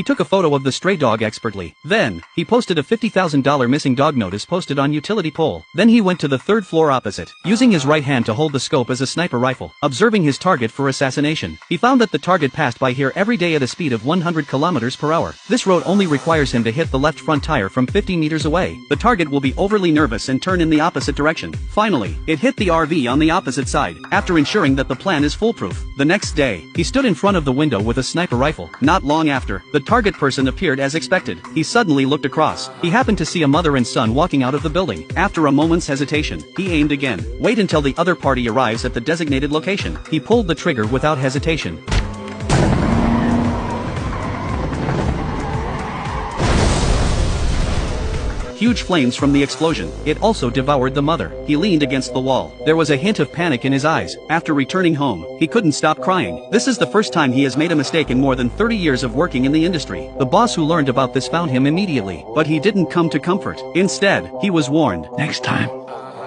took a photo of the stray dog expertly. Then, he posted a $50,000 missing dog notice posted on utility pole. Then he went to the third floor opposite, using his right hand to hold the scope as a sniper rifle, observing his target for assassination. He found that the target passed by here every day at a speed of 100 kilometers per hour. This road only requires him to hit the left front tire from 50 meters away. The target will be overly nervous and turn in the opposite direction. Finally, it hit the RV on the opposite side, after ensuring that the plan is foolproof. The next day, he stood in front of the window with a sniper rifle. Not long after, the target person appeared as expected. He suddenly looked across. He happened to see a mother and son walking out of the building. After a moment's hesitation, he aimed again. Wait until the other party arrives at the designated location. He pulled the trigger without hesitation. Huge flames from the explosion. It also devoured the mother. He leaned against the wall. There was a hint of panic in his eyes. After returning home, he couldn't stop crying. This is the first time he has made a mistake in more than 30 years of working in the industry. The boss who learned about this found him immediately, but he didn't come to comfort. Instead, he was warned. Next time,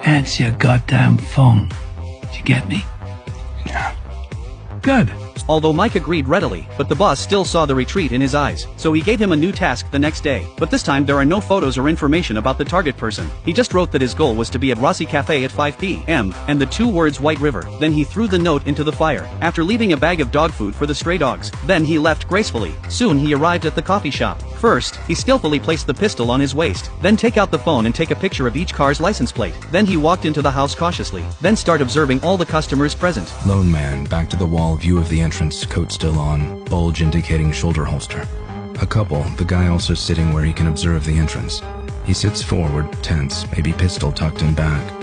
answer your goddamn phone. Did you get me? Yeah. Good. Although Mike agreed readily, but the boss still saw the retreat in his eyes, so he gave him a new task the next day. But this time there are no photos or information about the target person. He just wrote that his goal was to be at Rossi Cafe at 5 p.m. and the two words White River. Then he threw the note into the fire, after leaving a bag of dog food for the stray dogs. Then he left gracefully. Soon he arrived at the coffee shop. First, he skillfully placed the pistol on his waist. Then take out the phone and take a picture of each car's license plate. Then he walked into the house cautiously. Then start observing all the customers present. Lone man, back to the wall, view of the entrance, coat still on, bulge indicating shoulder holster. A couple, the guy also sitting where he can observe the entrance. He sits forward, tense, maybe pistol tucked in back.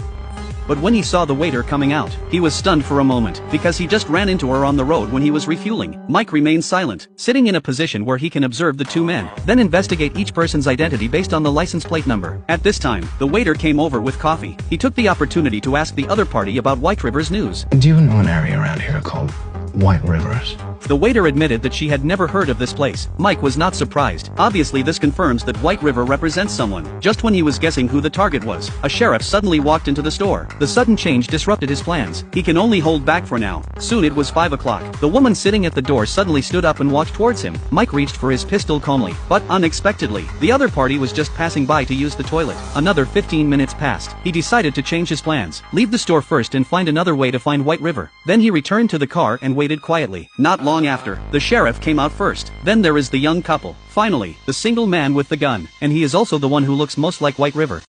But when he saw the waiter coming out, he was stunned for a moment, because he just ran into her on the road when he was refueling. Mike remained silent, sitting in a position where he can observe the two men, then investigate each person's identity based on the license plate number. At this time, the waiter came over with coffee. He took the opportunity to ask the other party about White River's news. Do you know an area around here called White Rivers? The waiter admitted that she had never heard of this place. Mike was not surprised. Obviously this confirms that White River represents someone. Just when he was guessing who the target was, a sheriff suddenly walked into the store. The sudden change disrupted his plans. He can only hold back for now. Soon it was 5 o'clock. The woman sitting at the door suddenly stood up and walked towards him. Mike reached for his pistol calmly, but unexpectedly, the other party was just passing by to use the toilet. Another 15 minutes passed. He decided to change his plans. Leave the store first and find another way to find White River. Then he returned to the car and waited quietly. Not long after, the sheriff came out first. Then there is the young couple. Finally, the single man with the gun, and he is also the one who looks most like White River.